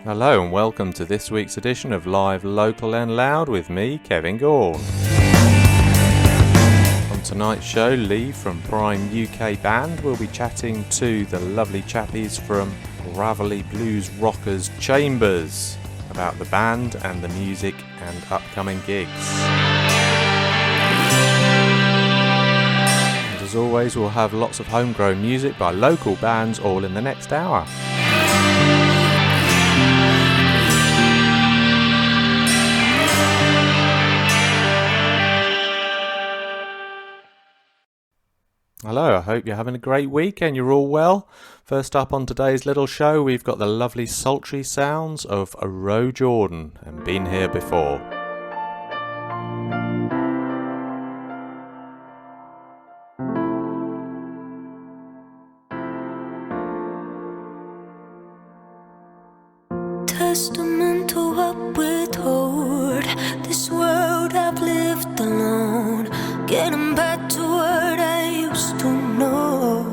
Hello and welcome to this week's edition of Live, Local and Loud with me, Kevin Gorn. On tonight's show, Lee from Prime UK Band will be chatting to the lovely chappies from Gravelly Blues Rockers Chambers about the band and the music and upcoming gigs. And as always, we'll have lots of homegrown music by local bands all in the next hour. Hello, I hope you're having a great week and you're all well. First up on today's little show, we've got the lovely sultry sounds of Ro Jordan and Been Here Before. Testament to what we're told. This world I've lived alone, getting back to what I used to know.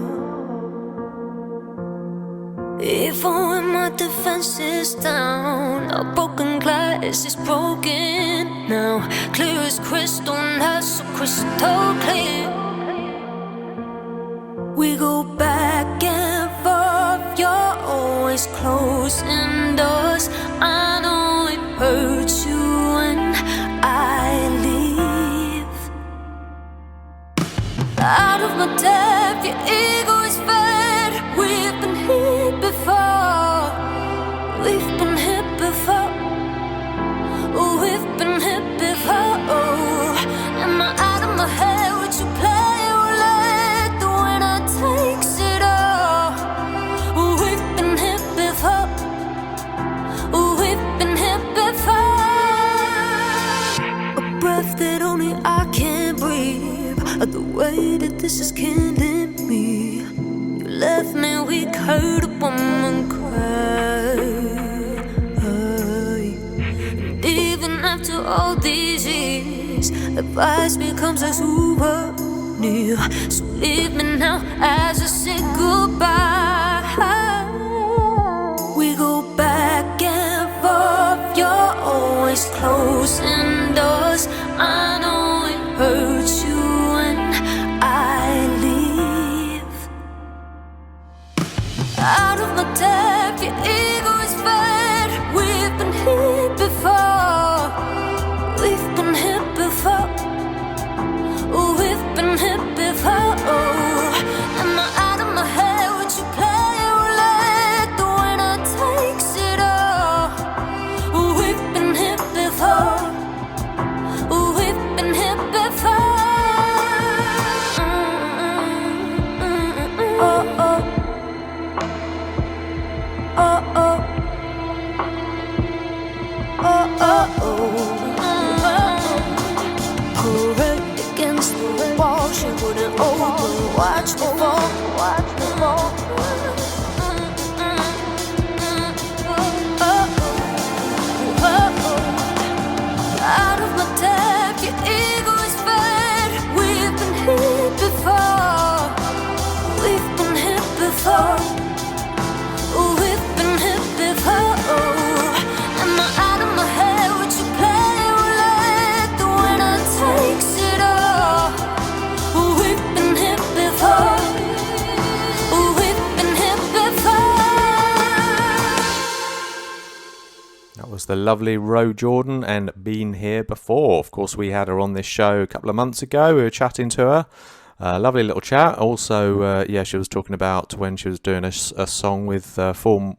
Even when my defense is down, a broken glass is broken now. Clear as crystal, not so crystal clear. We go back and forth, you're always closing doors. I know it hurts you when I leave. Out of my depth, your ego is fed. We've been here before. We've been here before. Oh, we've been here before. Am I out of my head? Would you play roulette? The winner takes it all. Oh, we've been here before. Oh, we've been here before. A breath that only I can breathe. The way that this is killing me. You left me weak, heard a woman cry. And even after all these years, advice becomes a souvenir. So leave me now as I say goodbye. We go back and forth, you're always closing doors. I know it hurts you when I leave. Out of my depth, your ego is fed. We've been here before. We've been here before. Oh, we've been here before. Am I out of my head? Would you play roulette? The winner takes it all. Oh, we've been here before. Oh, we've been here before. Oh, oh. Oh, oh. Oh, oh, oh. Correct against the wall, she wouldn't open. Watch me fall, watch me fall. Out of my depth, your ego is fed. We've been here before. We've been here before. Oh, we've been here before. Am I out of my head? Would you play roulette? The winner takes it all. Oh, we've been here before. Oh, we've been here before. That was the lovely Ro Jordan and Been Here Before. Of course, we had her on this show a couple of months ago. We were chatting to her. Lovely little chat. Also, she was talking about when she was doing a song with Formal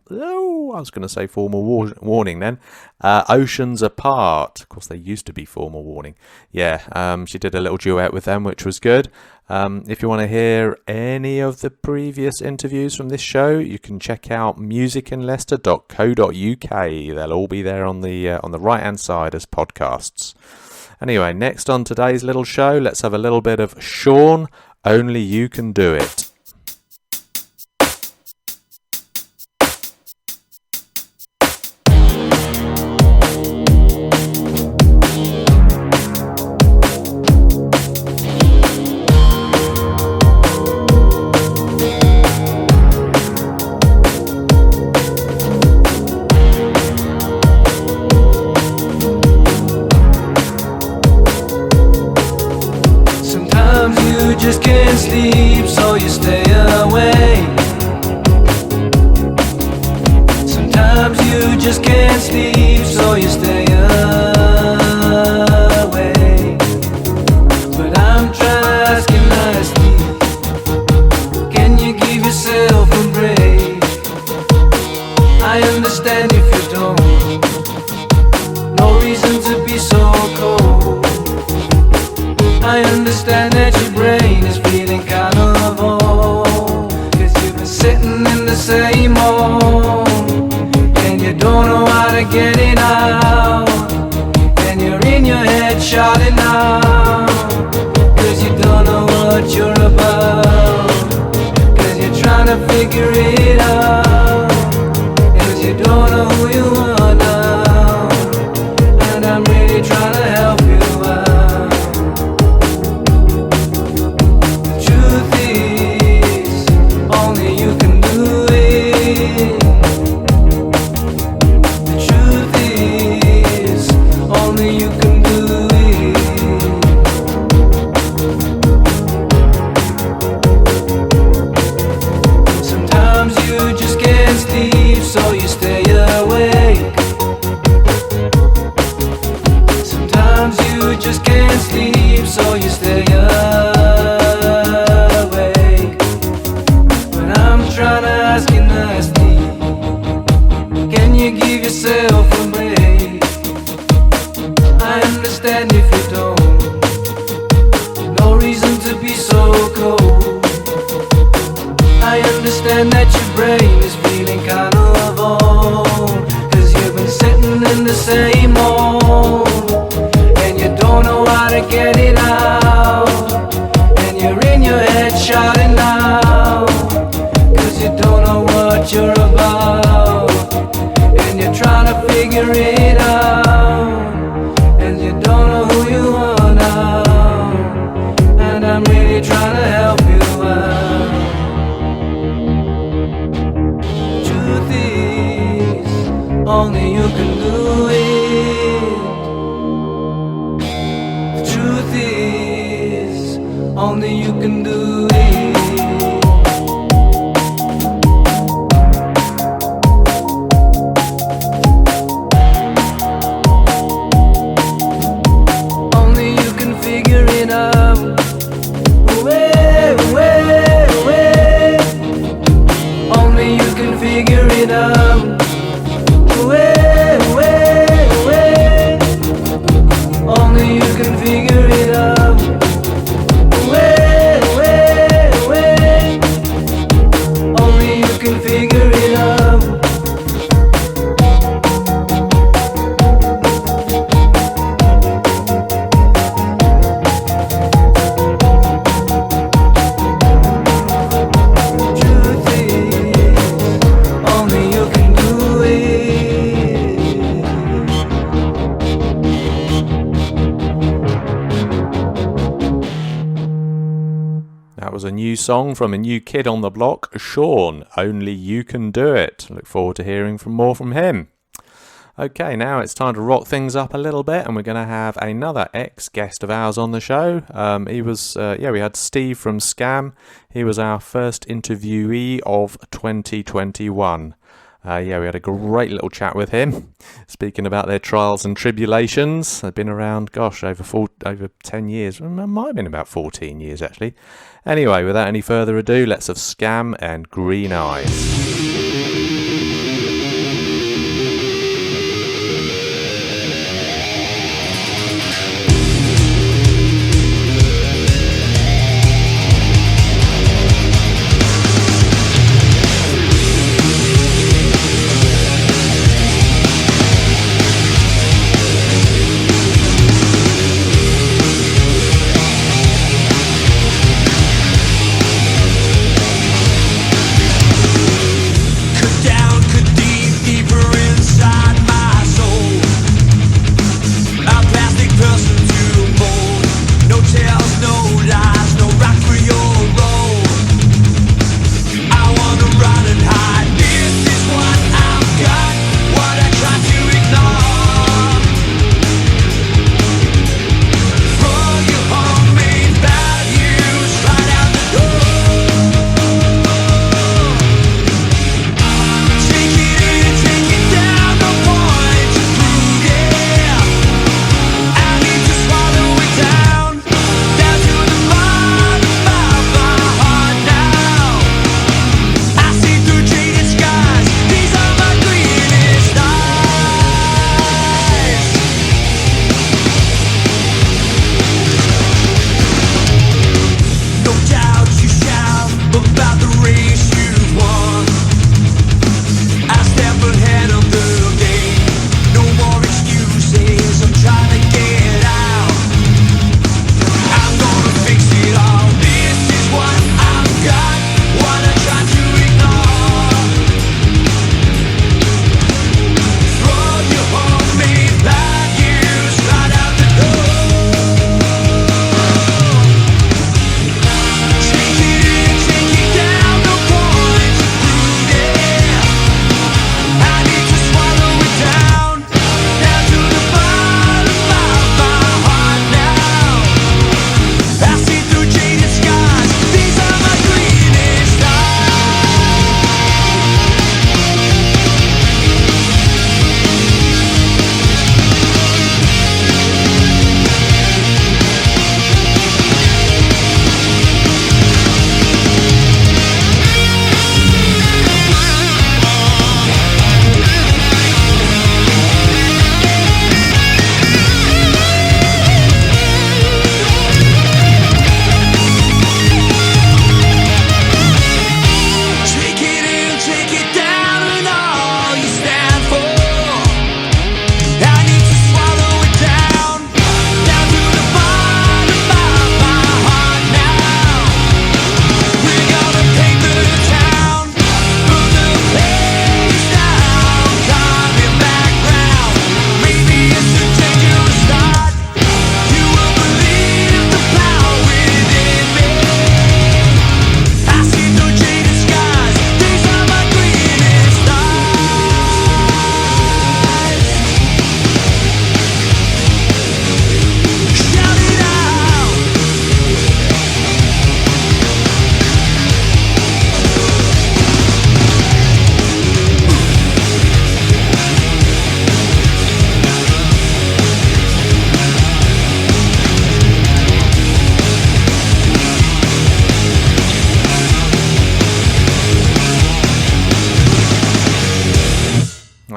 Warning then. Oceans Apart. Of course, they used to be Formal Warning. Yeah, she did a little duet with them, which was good. If you want to hear any of the previous interviews from this show, you can check out musicinleicester.co.uk. They'll all be there on the right-hand side as podcasts. Anyway, next on today's little show, let's have a little bit of Sean, Only You Can Do It. you stay away. Sometimes you just can't sleep, so you stay away. But I'm trying to ask you nicely, can you give yourself a break? I understand if you don't, no reason to be so cold. I understand that your brain is feeling kind of old, 'cause you've been sitting in the same hole, and you don't know how to get it out, and you're in your head shouting out, 'cause you don't know what you're about, 'cause you're trying to figure it out, 'cause you don't know who you are now, and I'm really trying to help you out. The truth is, only you can do it. The truth is, only you can do it. Sometimes you just can't sleep, so you stay awake. Sometimes you just can't sleep, so you stay awake. But I'm trying to ask you nicely, can you give yourself a break? I understand if you don't, no reason to be so cold. I understand that your brain is feeling kind of old, 'cause you've been sitting in the same hole, and you don't know how to get it out, and you're in your head shouting out, 'cause you don't know what you're about, and you're trying to figure it out, and you don't know who you are now, and I'm really trying to help you out. Truth is, only you can do it. The truth is, only you can do it. Only you can figure it out. Away, away, away. Only you can figure it out. Away, away, away. Only you can figure it out. Away, away, away. Only you can figure it out. Truth is, only you can do it. That was a new song from a new kid on the block, Sean. Only You Can Do It. Look forward to hearing more from him. Okay, now it's time to rock things up a little bit, and we're going to have another ex-guest of ours on the show. We had Steve from Scam. He was our first interviewee of 2021. We had a great little chat with him, speaking about their trials and tribulations. They've been around, over 10 years. It might have been about 14 years, actually. Anyway, without any further ado, let's have Scam and Green Eyes.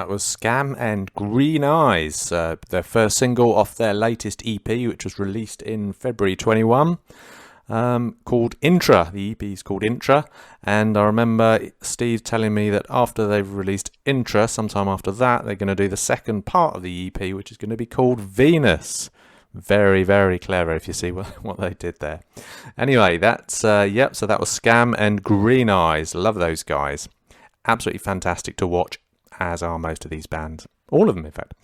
That was Scam and Green Eyes, their first single off their latest EP, which was released in February 21, called Intra. The EP is called Intra, and I remember Steve telling me that after they've released Intra, sometime after that, they're going to do the second part of the EP, which is going to be called Venus. Very, very clever if you see what they did there. Anyway, that's, so that was Scam and Green Eyes. Love those guys. Absolutely fantastic to watch, as are most of these bands. All of them, in fact.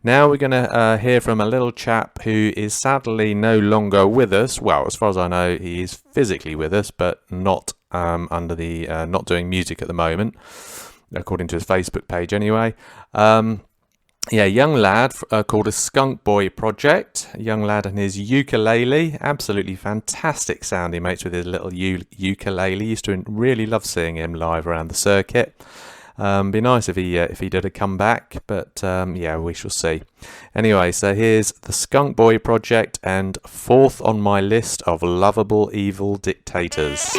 Now we're going to hear from a little chap who is sadly no longer with us. Well, as far as I know, he is physically with us, but not under the not doing music at the moment, according to his Facebook page anyway. Young lad called a Skunk Boy Project. A young lad and his ukulele. Absolutely fantastic sound he makes with his little ukulele. Used to really love seeing him live around the circuit. Be nice if he did a comeback, but we shall see. Anyway, so here's the Skunk Boy Project and fourth on my list of lovable evil dictators.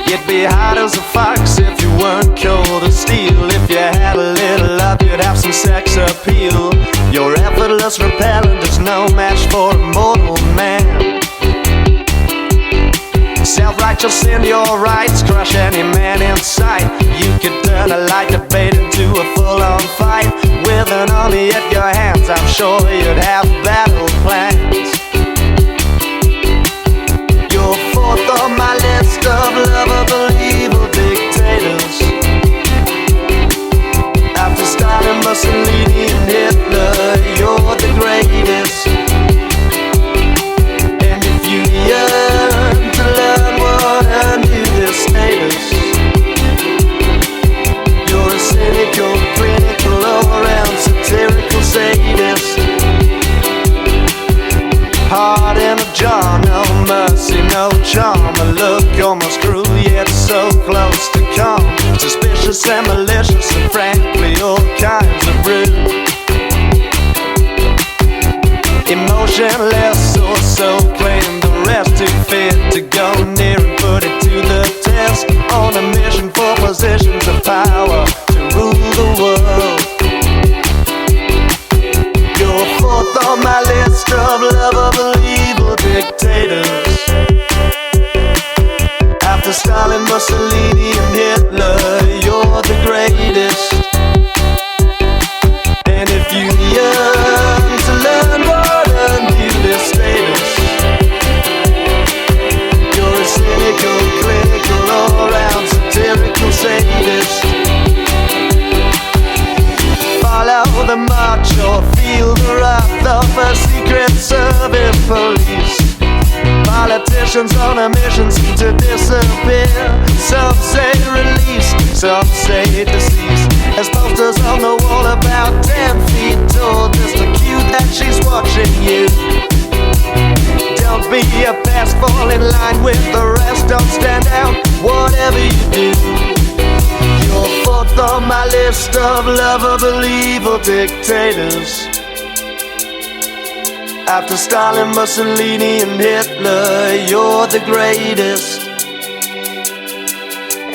You'd be hot as a fox if you weren't cold as steel. If you had a little love, you'd have some sex appeal. Your effortless repellent is no match for a mortal man. Self-righteous in your rights, crush any man in sight. You could turn a light debate into a full-on fight. With an army at your hands, I'm sure you'd have battle plans. You're fourth on my list of lovable evil dictators. After Stalin, Mussolini and Hitler, you're the greatest. And if you yearn to learn what undo their status, you're a cynical, clinical, all-round satirical sadist. Heart in a jar, no mercy, no charm. A look almost cruel, yet so close to calm. Suspicious and malicious, and frankly all kinds of rude. Emotionless or so claim the rest too fit to go near and put it to the test. On a mission for positions of power to rule the world. You're fourth on my list of lovable evil dictators. After Stalin, Mussolini and Hitler, you're the greatest. And if you yearn to learn what undo their status, you're a cynical, clinical, all-round satirical sadist. Follow the march or feel the wrath of a secret service police. Politicians on a mission seem to disappear. Some say released, some say deceased. There's posters on the wall about 10 feet tall, just a cue that she's watching you. Don't be a pest, fall in line with the rest. Don't stand out, whatever you do. You're fourth on my list of lovable evil dictators. After Stalin, Mussolini and Hitler, you're the greatest.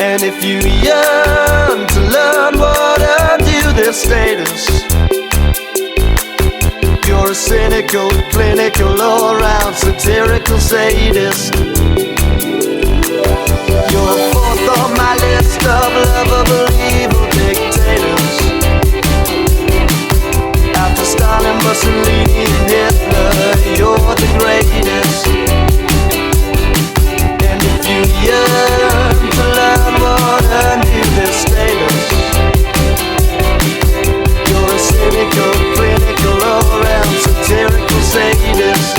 And if you yearn to learn what undo their status, you're a cynical, clinical, all-round satirical sadist. You're fourth on my list of lovable evil dictators. After Stalin, Mussolini and Hitler, you're the greatest. And if you yearn to learn what undo their status, you're a cynical, clinical, all-round satirical sadist.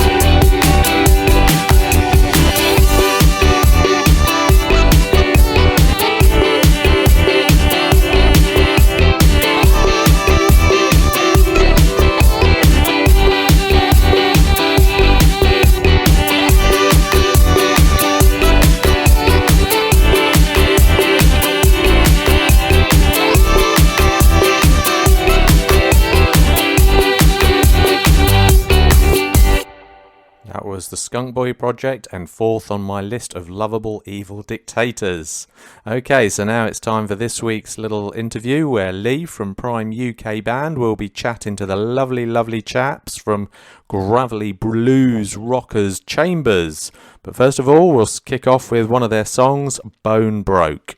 was the Skunk Boy Project, and fourth on my list of lovable evil dictators. Okay, so now it's time for this week's little interview where Lee from Prime UK Band will be chatting to the lovely chaps from Gravelly Blues Rockers Chambers. But first of all, we'll kick off with one of their songs, Bone Broke.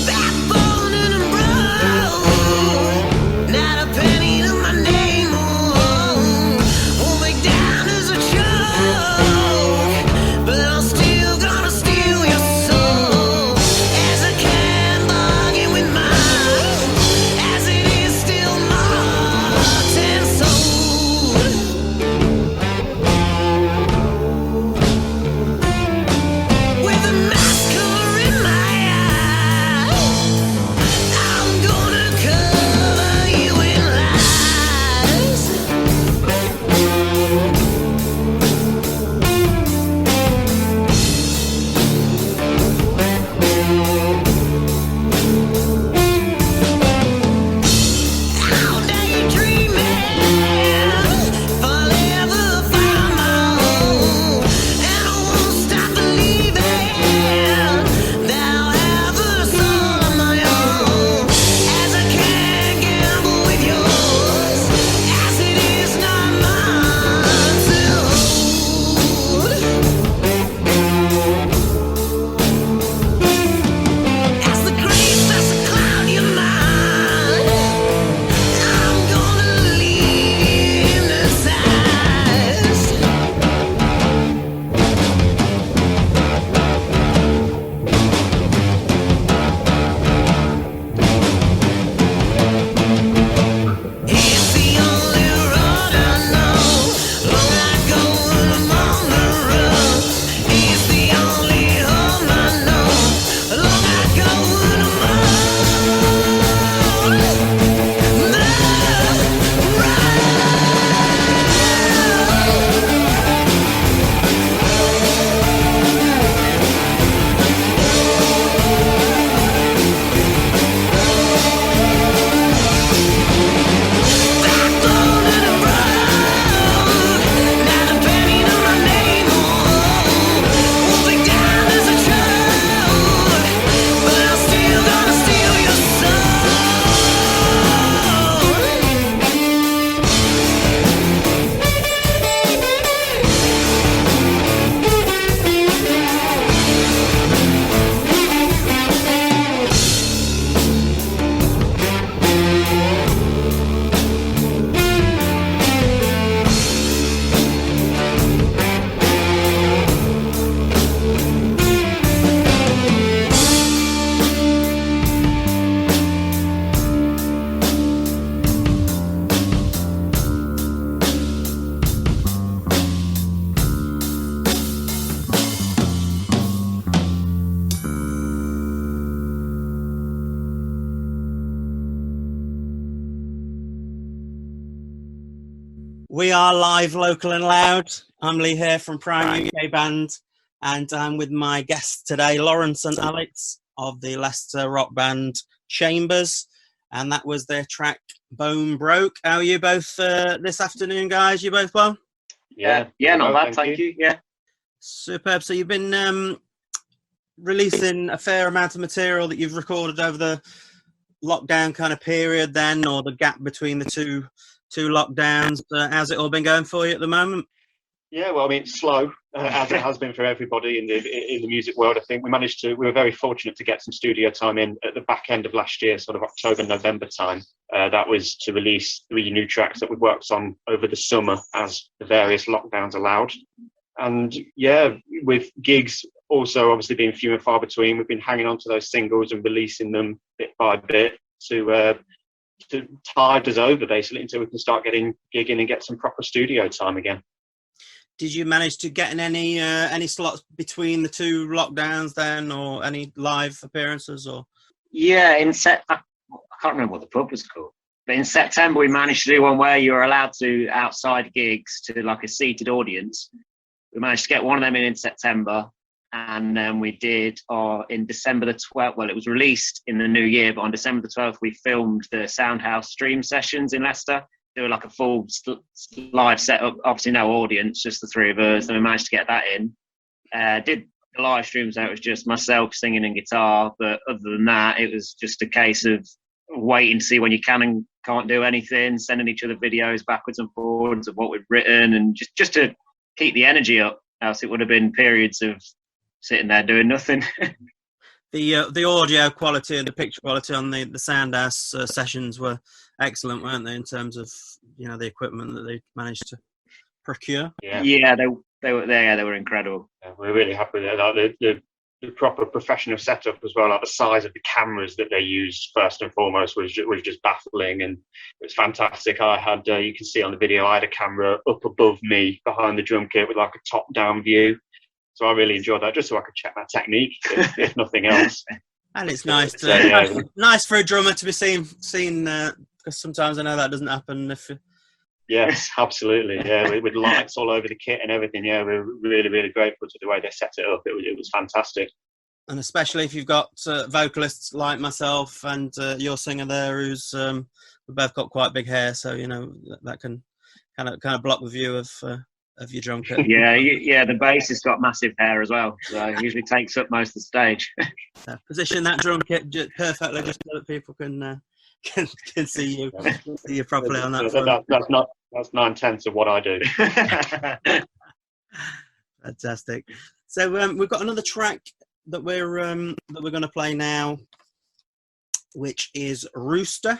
Backbone and broke, not a penny to my name. Won't break down as a joke, but I'm still gonna steal your soul. As I can bargain with mine, as it is still marked and sold. With a mask in my eyes, I'm gonna cover you in lies. I'll daydreaming, forever find my own, and I won't stop believing that I'll have a soul of my own. As I can't gamble with yours, as it is not mine to hold. As the green starts to cloud your mind, I'm gonna leave you hypnotized. It's the only road I know. Long I go when I'm on the run. It's the only home I know. Long I go when I'm on the backbone and a broke, not a penny to my name. Won't break down as a joke, but I'm still gonna steal your We are live, local and loud. I'm Lee here from Prime UK Band, and I'm with my guests today, Lawrence and Alex of the Leicester rock band Chambers, and that was their track Bone Broke. How are you both this afternoon, guys? You both well? Yeah, not bad, thank you. Yeah, superb. So you've been releasing a fair amount of material that you've recorded over the lockdown kind of period then, or the gap between the two lockdowns. How's it all been going for you at the moment? Yeah, well, I mean, it's slow, as it has been for everybody in the music world. I think we were very fortunate to get some studio time in at the back end of last year, sort of October, November time. That was to release 3 new tracks that we worked on over the summer as the various lockdowns allowed. And yeah, with gigs also obviously being few and far between, we've been hanging on to those singles and releasing them bit by bit to tide us over, basically, until we can start getting gigging and get some proper studio time again. Did you manage to get in any slots between the two lockdowns then, or any live appearances? Or Yeah, I can't remember what the pub was called, but in September we managed to do one where you were allowed to outside gigs to like a seated audience. We managed to get one of them in September, and then we did in December the 12th. Well, it was released in the new year, but on December the 12th we filmed the Soundhouse stream sessions in Leicester. They were like a full live setup, obviously no audience, just the three of us, and we managed to get that in. Did the live streams, so it was just myself singing and guitar, but other than that, it was just a case of waiting to see when you can and can't do anything, sending each other videos backwards and forwards of what we'd written, and just to keep the energy up, else it would have been periods of sitting there doing nothing. the audio quality and the picture quality on the Soundhouse sessions were excellent, weren't they, in terms of the equipment that they managed to procure? Yeah, they were incredible. Yeah, we're really happy with it. Like the proper professional setup as well. Like the size of the cameras that they used first and foremost was just baffling, and it was fantastic. I had you can see on the video, I had a camera up above me behind the drum kit with like a top-down view. So I really enjoyed that, just so I could check my technique, if nothing else. And it's nice nice for a drummer to be seen because sometimes I know that doesn't happen. Yes, absolutely. Yeah, with lights all over the kit and everything. Yeah, we're really, really grateful to the way they set it up. It was fantastic. And especially if you've got vocalists like myself and your singer there, who's we've both got quite big hair, so that can kind of block the view of your drum kit. Yeah, the bassist got massive hair as well, so it usually takes up most of the stage. Position that drum kit perfectly, just so that people can see you properly on that. That's 9/10 of what I do. Fantastic. So we've got another track that we're going to play now, which is Rooster.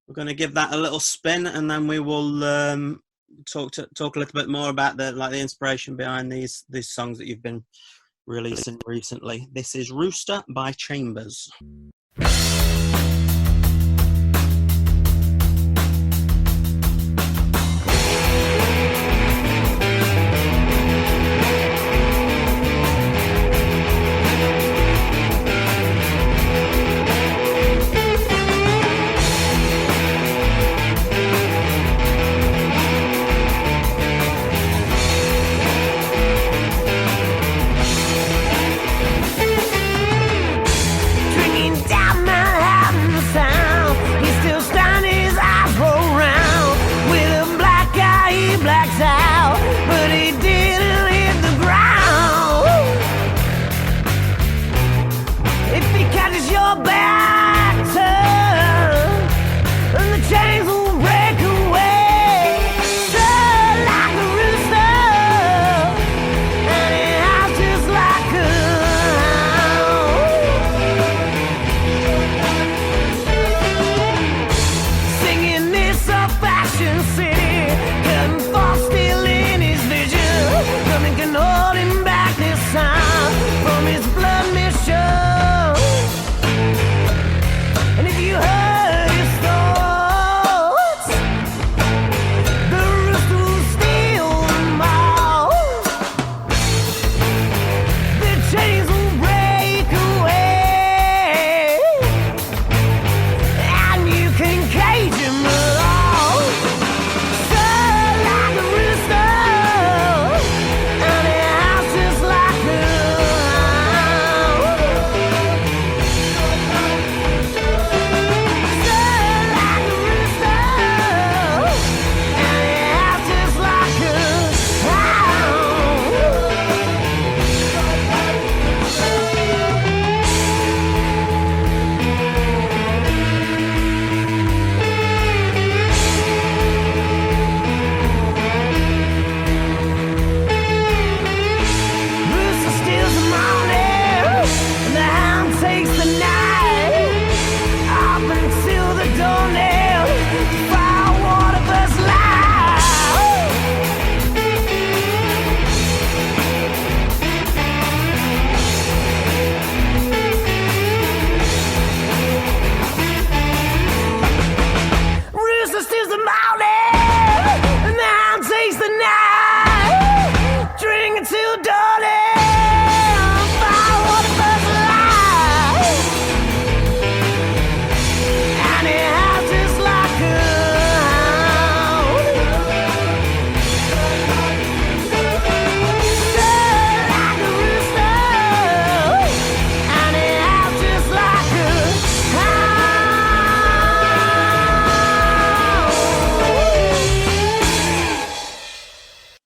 We're going to give that a little spin, and then we will talk a little bit more about the inspiration behind these songs that you've been releasing recently. This is Rooster by Chambers. Drinking down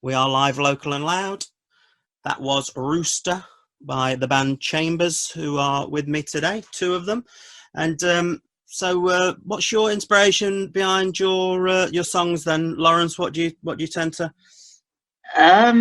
We are live, local and loud. That was Rooster by the band Chambers, who are with me today, two of them. And so what's your inspiration behind your songs then, Lawrence? What do you tend to... I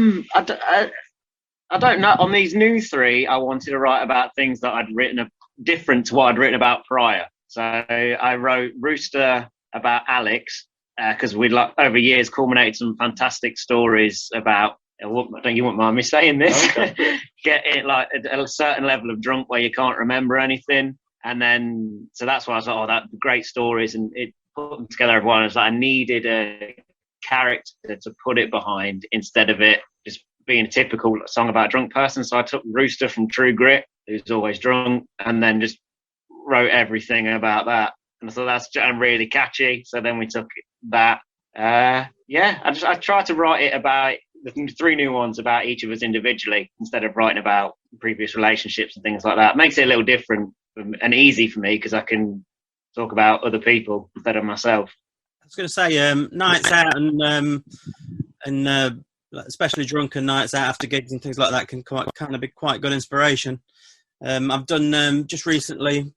don't know. On these new three, I wanted to write about things that I'd written different to what I'd written about prior. So I wrote Rooster about Alex because we'd over years culminated some fantastic stories about. You wouldn't mind me saying this? Okay. Getting like a certain level of drunk where you can't remember anything, and then so that's why I was like, oh, that great stories, and it put them together. Everyone was like, I needed a character to put it behind instead of it just being a typical song about a drunk person. So I took Rooster from True Grit, who's always drunk, and then just wrote everything about that. And I thought that's really catchy. So then we took that. I tried to write it about the three new ones about each of us individually instead of writing about previous relationships and things like that. It makes it a little different and easy for me because I can talk about other people instead of myself. I was going to say nights out and especially drunken nights out after gigs and things like that can kind of be quite good inspiration. I've done just recently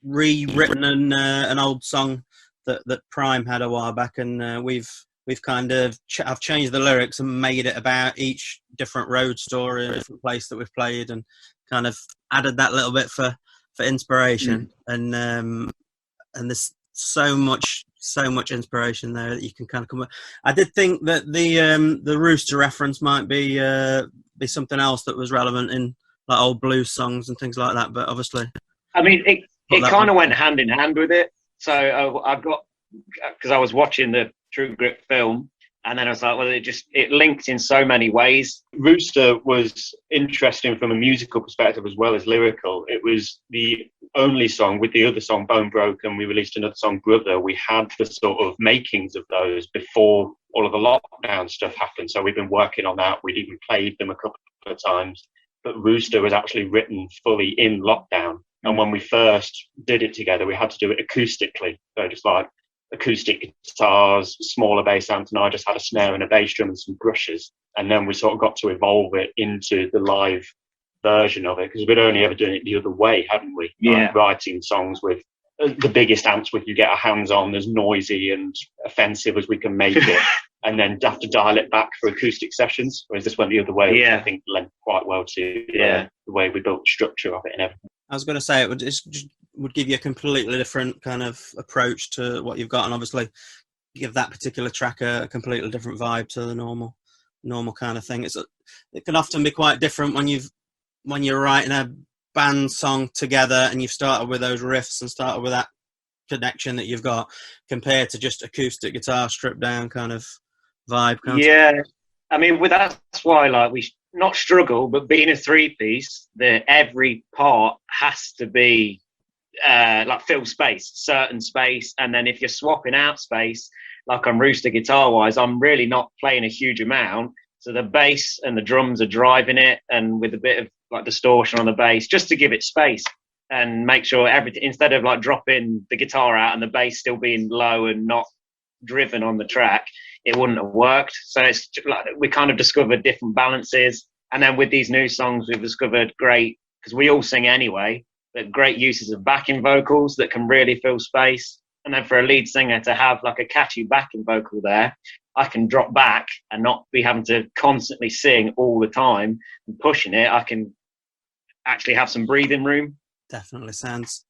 rewritten an old song that Prime had a while back, and we've kind of I've changed the lyrics and made it about each different road story, a different place that we've played, and kind of added that little bit for inspiration. And there's so much inspiration there that you can kind of come up. I did think that the Rooster reference might be something else that was relevant in like old blues songs and things like that, but obviously I mean it kind of went hand in hand with it. So I've got, because I was watching the True Grit film, and then I was like, well, it linked in so many ways. Rooster was interesting from a musical perspective as well as lyrical. It was the only song with the other song Bone Broken. We released another song, Brother. We had the sort of makings of those before all of the lockdown stuff happened. So we've been working on that. We'd even played them a couple of times. But Rooster was actually written fully in lockdown. And when we first did it together, we had to do it acoustically. So just like acoustic guitars, smaller bass amps, and I just had a snare and a bass drum and some brushes. And then we sort of got to evolve it into the live version of it, because we'd only ever done it the other way, hadn't we? Yeah. Like writing songs with the biggest amps we could get our hands on, as noisy and offensive as we can make it, and then have to dial it back for acoustic sessions. Whereas this went the other way, which I think lent quite well to the way we built the structure of it and everything. I was going to say it would give you a completely different kind of approach to what you've got, and obviously give that particular track a completely different vibe to the normal kind of thing. It can often be quite different when you're writing a band song together and you've started with those riffs and started with that connection that you've got, compared to just acoustic guitar stripped down kind of vibe. I mean, that's why like we not struggle, but being a three-piece, that every part has to be like fill space, certain space, and then if you're swapping out space, like on Rooster guitar-wise, I'm really not playing a huge amount, so the bass and the drums are driving it, and with a bit of like distortion on the bass, just to give it space and make sure everything, instead of like dropping the guitar out and the bass still being low and not driven on the track, it wouldn't have worked. So it's like we kind of discovered different balances, and then with these new songs we've discovered great, because we all sing anyway, but great uses of backing vocals that can really fill space. And then for a lead singer to have like a catchy backing vocal there, I can drop back and not be having to constantly sing all the time and pushing it. I can actually have some breathing room. Definitely sounds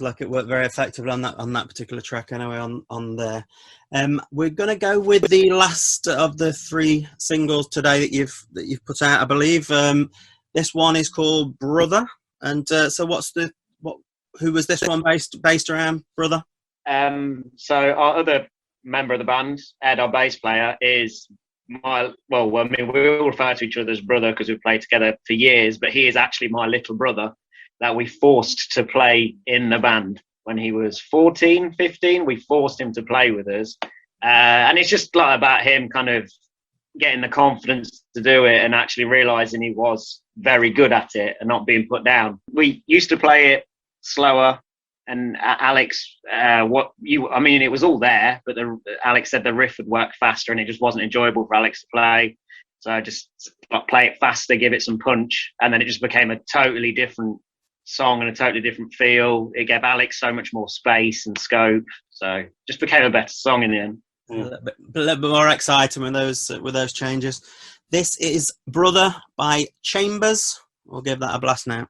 like it worked very effectively on that particular track anyway on there. We're going to go with the last of the three singles today that you've put out, I believe. This one is called Brother, and so who was this one based around, Brother? So our other member of the band, Ed, our bass player, is we all refer to each other as brother because we've played together for years, but he is actually my little brother that we forced to play in the band when he was 14, 15. We forced him to play with us. And it's just like about him kind of getting the confidence to do it and actually realising he was very good at it and not being put down. We used to play it slower And Alex, it was all there, but Alex said the riff would work faster, and it just wasn't enjoyable for Alex to play. So I just play it faster, give it some punch, and then it just became a totally different song and a totally different feel. It gave Alex so much more space and scope, so just became a better song in the end. A little bit more exciting with those changes. This is Brother by Chambers. We'll give that a blast now.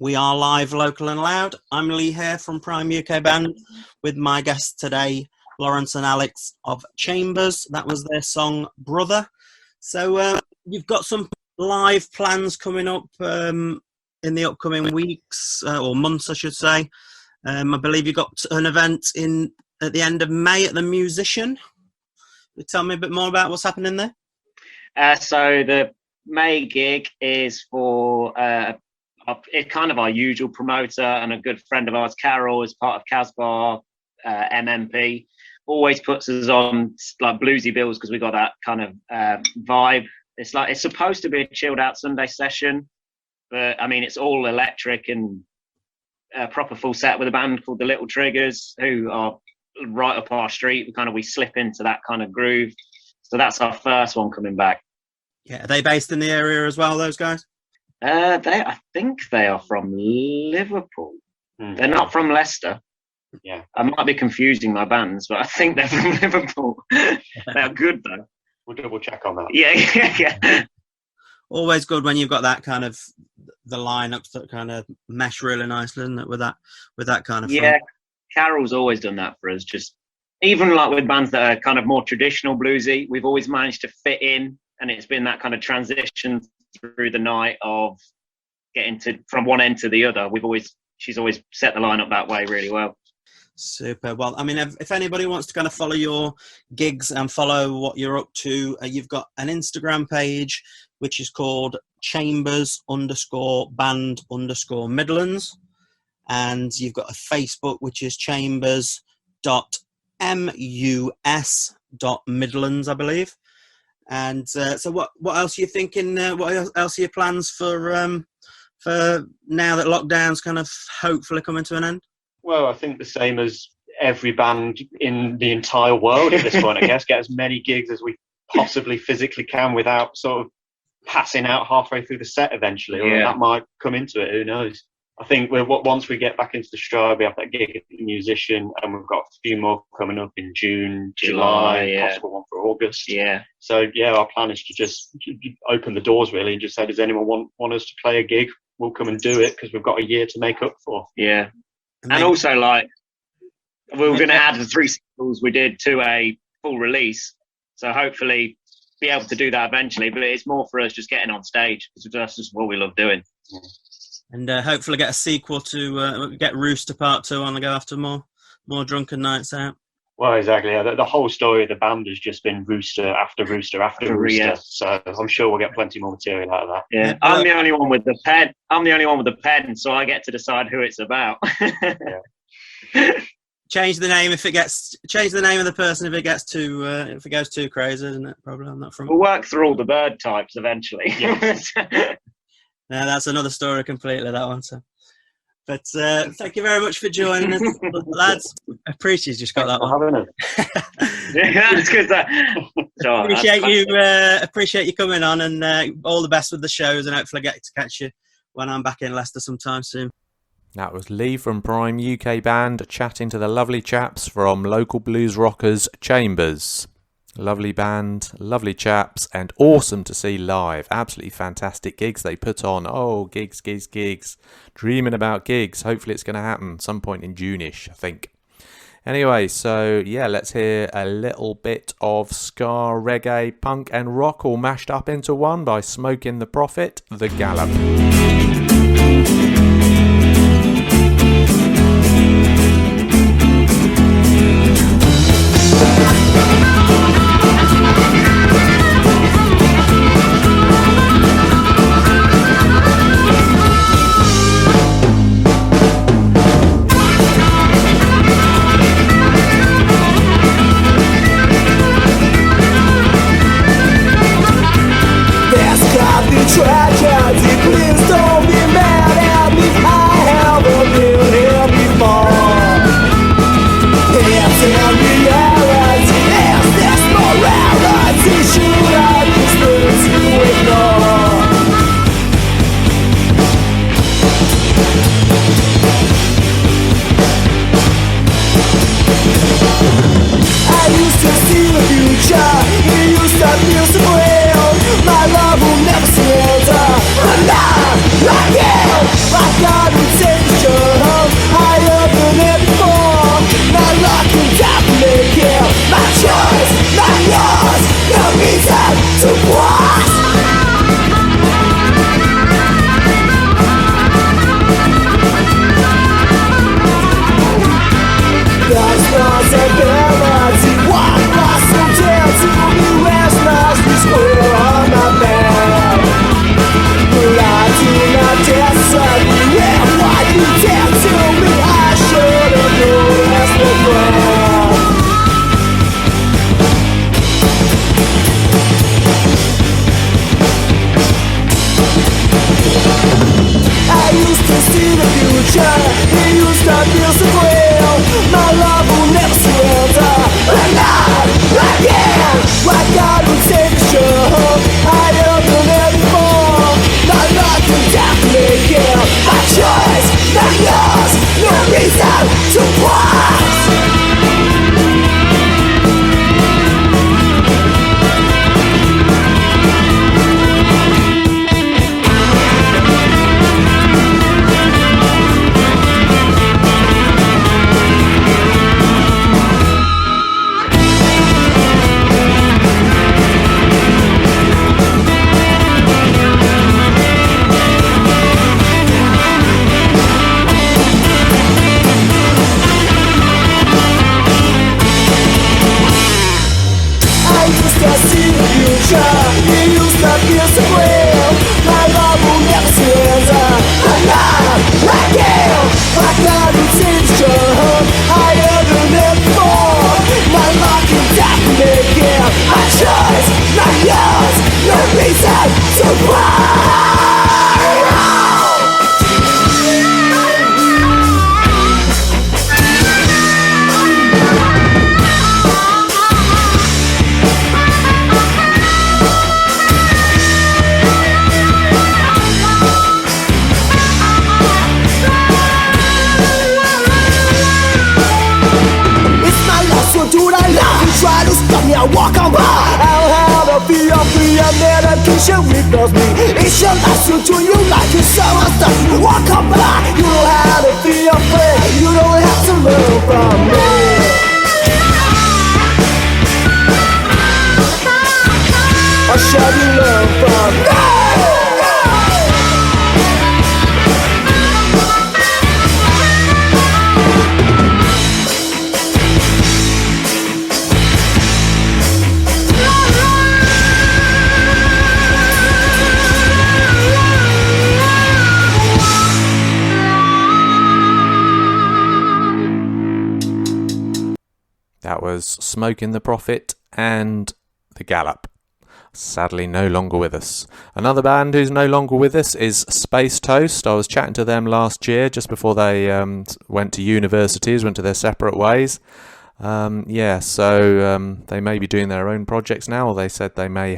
We are live, local and loud. I'm Lee here from Prime UK Band with my guests today, Lawrence and Alex of Chambers. That was their song Brother. So you've got some live plans coming up in the upcoming weeks or months, I should say. I believe you've got an event at the end of May at the Musician. Tell me a bit more about what's happening there. So the May gig is for it's kind of our usual promoter and a good friend of ours, Carol, is part of Casbah MMP. Always puts us on like bluesy bills because we got that kind of vibe. It's supposed to be a chilled out Sunday session, but I mean it's all electric and a proper full set with a band called the Little Triggers, who are right up our street. We slip into that kind of groove. So that's our first one coming back. Yeah, are they based in the area as well, those guys? I think they are from Liverpool. They're not from Leicester. Yeah, I might be confusing my bands, but I think they're from Liverpool. They're good though. We'll double check on that. Yeah. Always good when you've got that kind of the lineups that kind of mesh really nicely, isn't it? With that kind of fun. Yeah, Carol's always done that for us. Just even like with bands that are kind of more traditional bluesy, we've always managed to fit in, and it's been that kind of transition through the night of getting from one end to the other. She's always set the lineup that way really well. Super. Well, I mean, if anybody wants to kind of follow your gigs and follow what you're up to, you've got an Instagram page which is called Chambers_band_Midlands, and you've got a Facebook which is chambers.mus.midlands, I believe. And so what else are you thinking? What else are your plans for now that lockdown's kind of hopefully coming to an end? Well, I think the same as every band in the entire world at this point, I guess. Get as many gigs as we possibly physically can without sort of passing out halfway through the set eventually. Or that might come into it, who knows. I think once we get back into the stride, we have that gig at the Musician, and we've got a few more coming up in June, July, possible one for August. Yeah. So, our plan is to just open the doors, really, and just say, does anyone want us to play a gig? We'll come and do it because we've got a year to make up for. Yeah. And also, like, we were going to add the 3 singles we did to a full release. So hopefully be able to do that eventually. But it's more for us just getting on stage, because that's just what we love doing. And hopefully get a sequel to get Rooster Part 2 on the go after more drunken nights out. Well, exactly. Yeah. The whole story of the band has just been Rooster after Rooster after Rooster. Yeah. So I'm sure we'll get plenty more material out of that. Yeah, I'm the only one with the pen. So I get to decide who it's about. Change the name change the name of the person if it gets too if it goes too crazy, isn't it? Probably I'm not from. We'll work through all the bird types eventually. Yes. That's another story completely, that one. So. But thank you very much for joining us, lads. I appreciate you just got that one. Yeah, that's good. Appreciate you coming on, and all the best with the shows, and hopefully I get to catch you when I'm back in Leicester sometime soon. That was Lee from Prime UK Band chatting to the lovely chaps from local blues rockers Chambers. Lovely band, lovely chaps, and awesome to see live. Absolutely fantastic gigs they put on. Oh, gigs. Dreaming about gigs. Hopefully it's going to happen some point in June-ish, I think. Anyway, so let's hear a little bit of ska, reggae, punk and rock all mashed up into one by Smoking the Prophet, The Gallop. Tragedy, please don't be mad at me. I haven't been here before. It's in reality, is this morality? Should I just learn to ignore? I used to see the future, it used to feel so real. My love will never surrender. I'm not like you. My God will take the jump higher than ever before. My luck and death make it. My choice, not yours. No reason to war. situation repels me. It's your life, so do you like it? Someone stuff you walk up by. You know how to be afraid. You don't have to learn from me. Or shall you learn from me? That was Smoking the Prophet and The Gallop. Sadly no longer with us. Another band who's no longer with us is Space Toast. I was chatting to them last year just before they went to universities, went to their separate ways. So they may be doing their own projects now, or they said they may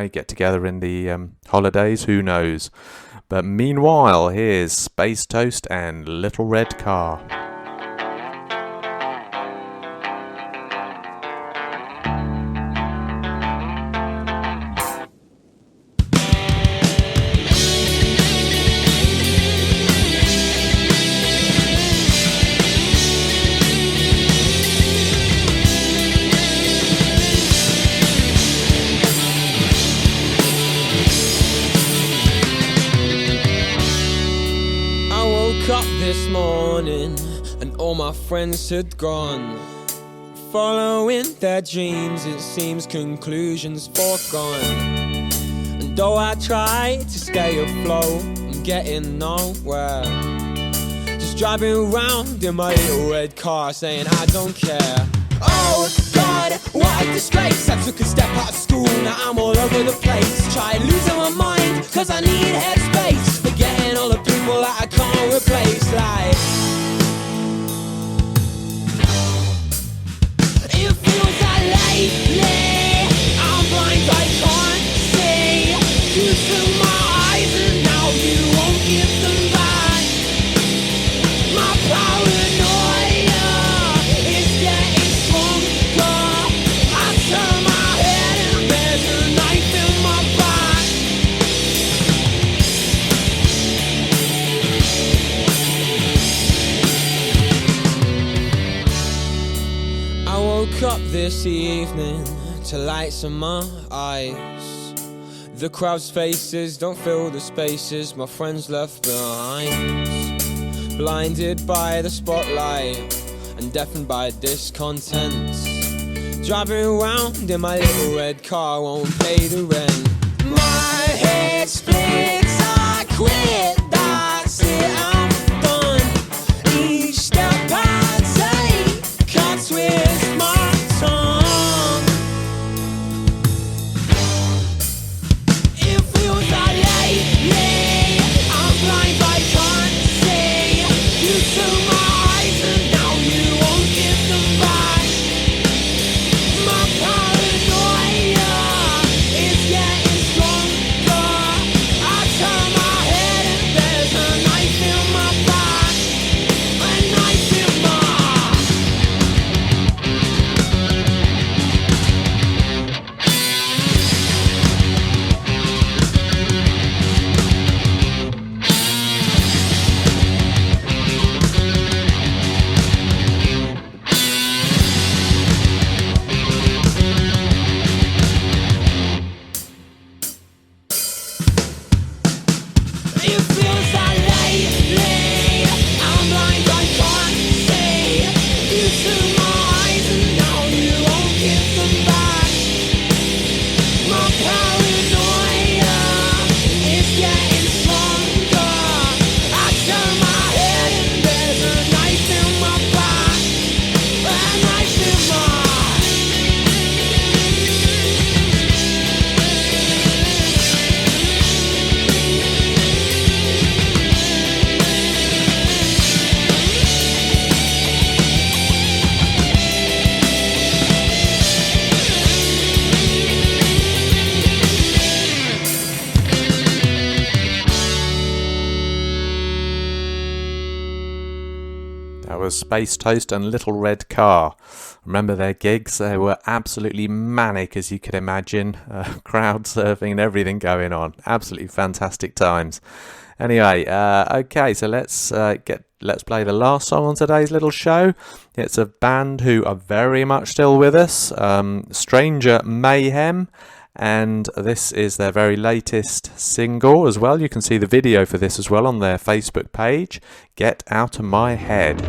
get together in the holidays, who knows. But meanwhile, here's Space Toast and Little Red Car. This morning, and all my friends had gone. Following their dreams, it seems conclusions foregone. And though I try to stay afloat, I'm getting nowhere. Just driving around in my little red car, saying I don't care. Oh God, what a disgrace. I took a step out of school, now I'm all over the place. Try losing my mind, cause I need headspace. Forgetting all the people that I can't replace. Like, it feels like lately I'm blind, I can't see. You took my eyes and now you won't give them back. My paranoia is getting stronger. I turn my head and there's a knife in my back. I woke up this evening to lights in my eyes. The crowd's faces don't fill the spaces my friends left behind. Blinded by the spotlight and deafened by discontent. Driving around in my little red car, won't pay the rent. My head splits, I quit, that's it, I'm done. Each step I take cuts with my tongue. It feels like lately I'm blind, I can't see. You took my eyes and now you won't give them back. My paranoia is getting stronger. I turn my head and That was Space Toast and Little Red Car. Remember their gigs? They were absolutely manic, as you could imagine. Crowd surfing and everything going on. Absolutely fantastic times. Anyway, okay, so let's play the last song on today's little show. It's a band who are very much still with us, Stranger Mayhem, and this is their very latest single as well. You can see the video for this as well on their Facebook page, Get Out of My Head.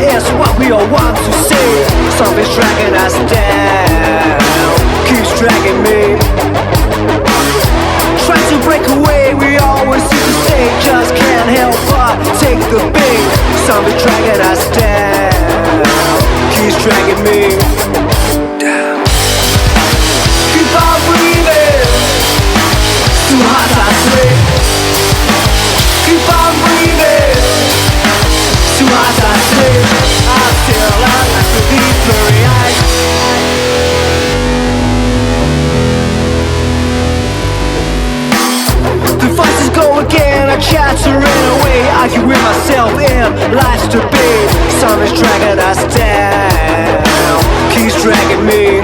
It's what we all want to see. Something's dragging us down, keeps dragging me. Trying to break away, we always seem to say, just can't help but take the bait. Something's dragging us down, keeps dragging me down. Keep on breathing, too hot I sleep. Keep on breathing, too hot I sleep. I still like to be blurry eyes. The voices go again, I chattering away, argue with myself in life's debate. Something's dragging us down, keeps dragging me.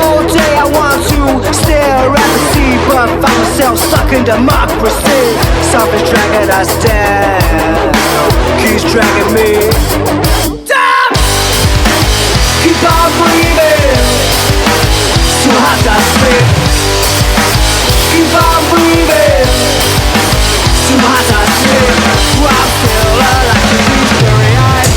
All day I want to stare at the sea, but find myself stuck in democracy. Something's dragging us down, keeps dragging me down. Keep on breathing, too hot to sleep. Keep on breathing, too hot to sleep. I'm still alive to these blurry eyes.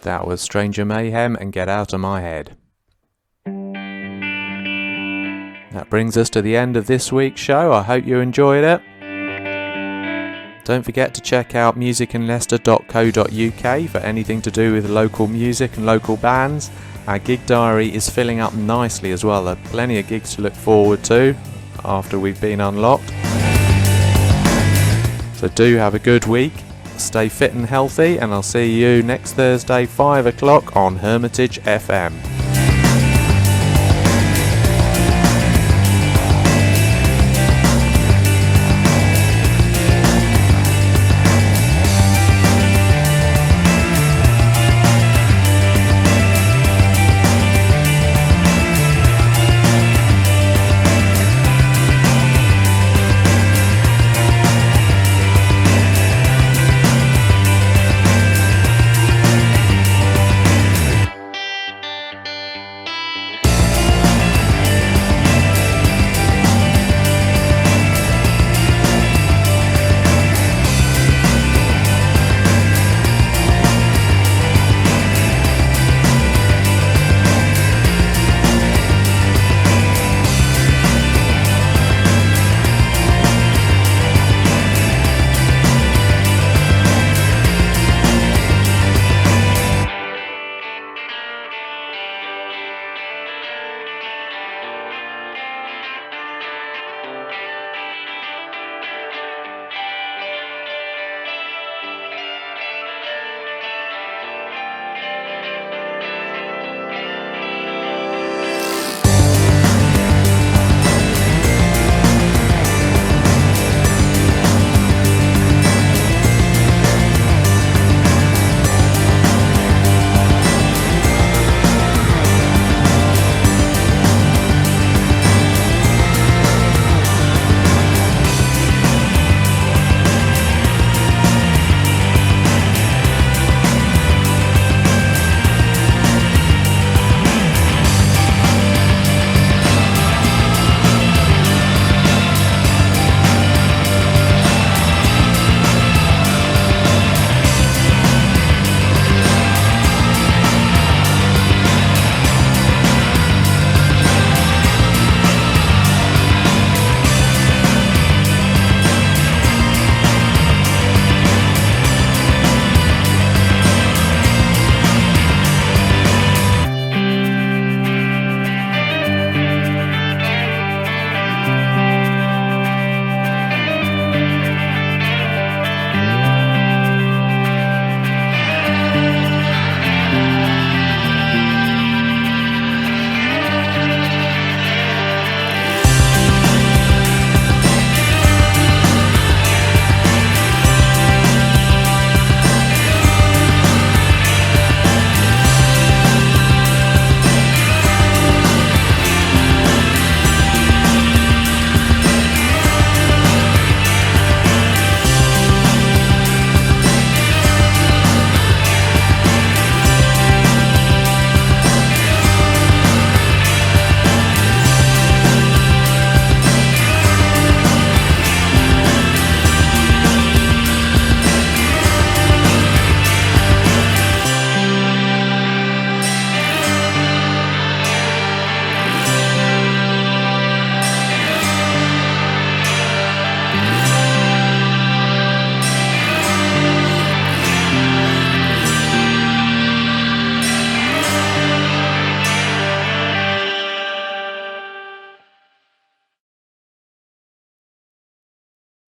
That was Stranger Mayhem and Get Out of My Head. That brings us to the end of this week's show. I hope you enjoyed it. Don't forget to check out musicinleicester.co.uk for anything to do with local music and local bands. Our gig diary is filling up nicely as well. There are plenty of gigs to look forward to after we've been unlocked. So do have a good week. Stay fit and healthy, and I'll see you next Thursday 5 o'clock on Hermitage FM.